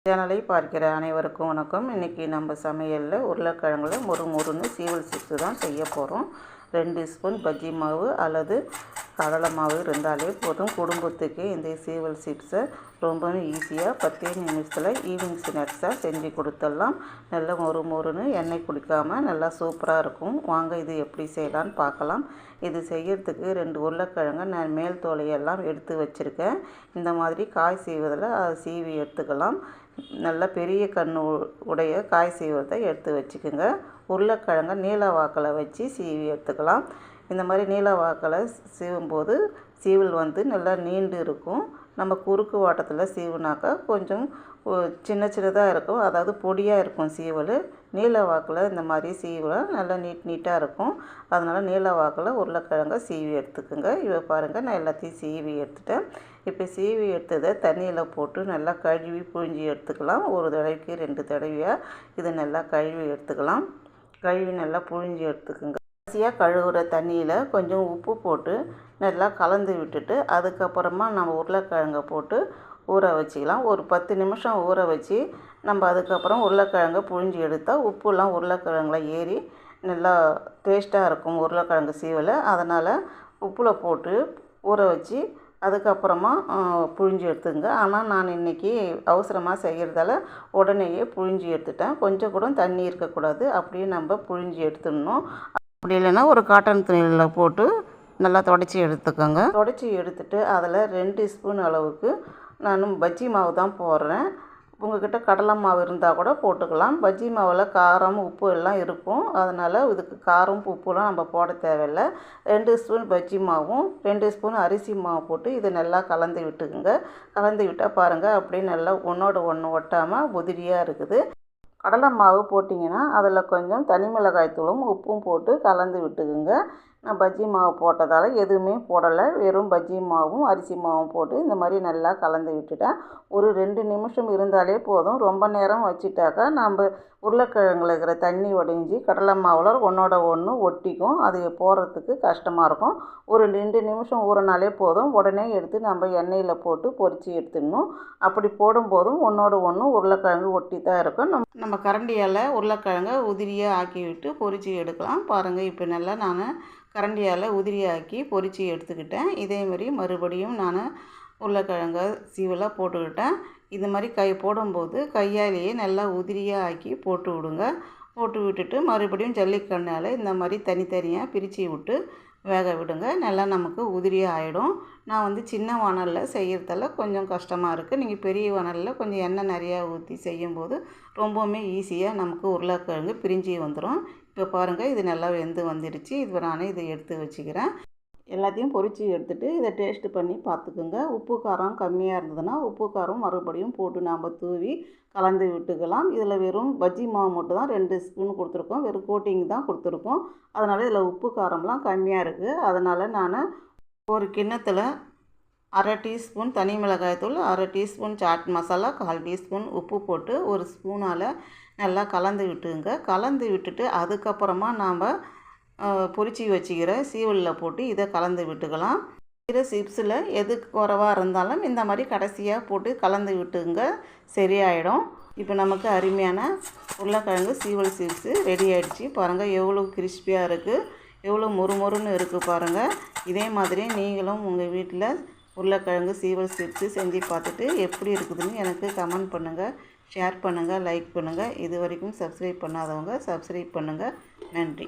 சேனலை பார்க்கிற அனைவருக்கும் வணக்கம். இன்றைக்கி நம்ம சமையலில் உருளைக்கிழங்குல மொறுன்னு சீவல் சிப்ஸ் தான் செய்ய போகிறோம். 2 ஸ்பூன் பஜ்ஜி மாவு அல்லது கடலை மாவு இருந்தாலே போதும். குடும்பத்துக்கு இந்த சீவல் சிப்ஸை ரொம்பவும் ஈஸியாக 10 நிமிஷத்தில் ஈவினிங் ஸ்நாக்ஸாக செஞ்சு கொடுத்துடலாம். நல்லா மொறுன்னு எண்ணெய் குடிக்காமல் நல்லா சூப்பராக இருக்கும். வாங்க இது எப்படி செய்யலான்னு பார்க்கலாம். இது செய்யறதுக்கு 2 உருளைக்கிழங்கு நான் மேல் தோலையெல்லாம் எடுத்து வச்சுருக்கேன். இந்த மாதிரி காய் செய்வதில் அதை சீவி எடுத்துக்கலாம். நல்லா பெரிய கண்ணு உடைய காய் செய்வதை எடுத்து வச்சுக்கோங்க. உருளைக்கிழங்கை நீல வாக்கில் வச்சு சீவி எடுத்துக்கலாம். இந்த மாதிரி நீல வாக்கில் சீவும்போது சீவல் நல்லா நீண்டு இருக்கும். நம்ம குறுக்கு வாட்டத்தில் சீவுனாக்கா கொஞ்சம் சின்னதாக இருக்கும், அதாவது பொடியாக இருக்கும் சீவல். நீல வாக்கில் இந்த மாதிரி சீவல் நல்லா நீட்டாக இருக்கும். அதனால் நீல வாக்கில் உருளைக்கிழங்கை சீவி எடுத்துக்கோங்க. இப்போ பாருங்கள், நான் எல்லாத்தையும் சீவி எடுத்துட்டேன். இப்போ சீவி எடுத்ததை தண்ணியில் போட்டு நல்லா கழுவி புழிஞ்சி எடுத்துக்கலாம். ஒரு தடவைக்கு 2 தடவையாக இதை நல்லா கழுவி எடுத்துக்கலாம். கழுவி நல்லா புழிஞ்சி எடுத்துக்கோங்க. கடைசியாக கழுவுற தண்ணியில் கொஞ்சம் உப்பு போட்டு நல்லா கலந்து விட்டுட்டு அதுக்கப்புறமா நம்ம உருளைக்கிழங்கை போட்டு ஊற வச்சுக்கலாம். ஒரு 10 நிமிஷம் ஊற வச்சு நம்ம அதுக்கப்புறம் உருளைக்கிழங்கை புழிஞ்சி எடுத்தால் உப்புலாம் உருளைக்கிழங்குல ஏறி நல்லா டேஸ்ட்டாக இருக்கும் உருளைக்கிழங்கு சீவல். அதனால் உப்பில் போட்டு ஊற வச்சு அதுக்கப்புறமா புழிஞ்சி எடுத்துங்க. ஆனால் நான் இன்றைக்கி அவசரமாக செய்கிறதால உடனேயே புழிஞ்சி எடுத்துட்டேன். கொஞ்சம் கூட தண்ணி இருக்கக்கூடாது, அப்படியே நம்ம புழிஞ்சி எடுத்துடணும். அப்படி இல்லைன்னா ஒரு காட்டன் துணியில் போட்டு நல்லா துடைச்சி எடுத்துக்கோங்க. துடைச்சி எடுத்துட்டு அதில் 2 ஸ்பூன் அளவுக்கு நான் பஜ்ஜி மாவு தான் போடுறேன். உங்கள்கிட்ட கடலை மாவு இருந்தால் கூட போட்டுக்கலாம். பஜ்ஜி மாவில் காரம் உப்பு எல்லாம் இருக்கும். அதனால் இதுக்கு காரம் உப்புலாம் நம்ம போட தேவையில்லை. 2 ஸ்பூன் பஜ்ஜி மாவும் 2 ஸ்பூன் அரிசி மாவு போட்டு இதை நல்லா கலந்து விட்டுக்குங்க. கலந்து விட்டால் பாருங்கள், அப்படியே நல்லா ஒன்றோட ஒன்று ஒட்டாமல் உதிரியாக இருக்குது. கடலை மாவு போட்டிங்கன்னா அதில் கொஞ்சம் தனி மிளகாய் தூளும் உப்பும் போட்டு கலந்து விட்டுக்குங்க. நான் பஜ்ஜி மாவு போட்டதால் எதுவுமே போடலை, வெறும் பஜ்ஜி மாவும் அரிசி மாவும் போட்டு இந்த மாதிரி நல்லா கலந்து விட்டுட்டேன். ஒரு 2 நிமிஷம் இருந்தாலே போதும். ரொம்ப நேரம் வச்சுட்டாக்கா நம்ம உருளைக்கிழங்குல இருக்கிற தண்ணி உடைஞ்சி கடலை மாவில் ஒன்றோட ஒன்று ஒட்டிக்கும். அது போடுறதுக்கு கஷ்டமாக இருக்கும். ஒரு 2 நிமிஷம் ஊறினாலே போதும். உடனே எடுத்து நம்ம எண்ணெயில் போட்டு பொரித்து எடுத்துடணும். அப்படி போடும்போதும் ஒன்றோட ஒன்று உருளைக்கிழங்கு ஒட்டி தான் இருக்கும். நம்ம கரண்டியால் உருளைக்கிழங்கை உதிரியாக ஆக்கி விட்டு பொரித்து எடுக்கலாம். பாருங்கள், இப்போ நல்லா நான் கரண்டியால் உதிரியாக்கி பொரித்து எடுத்துக்கிட்டேன். இதேமாதிரி மறுபடியும் நான் உருளைக்கிழங்கை சீவலாக போட்டுக்கிட்டேன். இது மாதிரி போடும்போது கையாலேயே நல்லா உதிரியாக ஆக்கி போட்டு விடுங்க. போட்டு விட்டுட்டு மறுபடியும் ஜல்லிக்கண்ணால் இந்த மாதிரி தனித்தனியாக பிரித்து விட்டு வேக விடுங்க. நல்லா நமக்கு உதிரியாக ஆகிடும். நான் சின்ன வானலில் செய்கிறதால கொஞ்சம் கஷ்டமாக இருக்குது. நீங்கள் பெரிய வானலில் கொஞ்சம் எண்ணெய் நிறையா ஊற்றி செய்யும்போது ரொம்பவுமே ஈஸியாக நமக்கு உருளைக்கிழங்கு பிரிஞ்சு வந்துடும். இப்போ பாருங்கள், இது நல்லா வெந்து வந்துடுச்சு. இது நான் இதை எடுத்து வச்சுக்கிறேன். எல்லாத்தையும் பொரித்து எடுத்துகிட்டு இதை டேஸ்ட்டு பண்ணி பார்த்துக்குங்க. உப்பு காரம் கம்மியாக இருந்ததுன்னா உப்பு காரம் மறுபடியும் போட்டு நாம் தூவி கலந்து விட்டுக்கலாம். இதில் வெறும் பஜ்ஜி மாவு மட்டும் தான் 2 ஸ்பூன் கொடுத்துருக்கோம். வெறும் கோட்டிங் தான் கொடுத்துருக்கோம். அதனால் இதில் உப்பு காரம்லாம் கம்மியாக இருக்குது. அதனால் நான் ஒரு கிண்ணத்தில் 1/2 டீஸ்பூன் தனி மிளகாய்த்தூள், 1/2 டீஸ்பூன் சாட் மசாலா, 1/4 டீஸ்பூன் உப்பு போட்டு ஒரு ஸ்பூனால் நல்லா கலந்து விட்டுங்க. கலந்து விட்டுட்டு அதுக்கப்புறமா நாம் பொரிச்சி வச்சுக்கிற சீவலில் போட்டு இதை கலந்து விட்டுக்கலாம். சிப்ஸில் எது குறைவாக இருந்தாலும் இந்த மாதிரி கடைசியாக போட்டு கலந்து விட்டுங்க, சரியாயிடும். இப்போ நமக்கு அருமையான உருளைக்கிழங்கு சீவல் சிப்ஸு ரெடி ஆகிடுச்சு. பாருங்கள், எவ்வளோ கிறிஸ்பியாக இருக்குது, எவ்வளோ மொறுன்னு இருக்குது பாருங்கள். இதே மாதிரி நீங்களும் உங்கள் வீட்டில் உருளைக்கிழங்கு சீவல் சிப்ஸு செஞ்சு பார்த்துட்டு எப்படி இருக்குதுன்னு எனக்கு கமெண்ட் பண்ணுங்கள், ஷேர் பண்ணுங்கள், லைக் பண்ணுங்கள். இது வரைக்கும் சப்ஸ்கிரைப் பண்ணாதவங்க சப்ஸ்கிரைப் பண்ணுங்கள். நன்றி.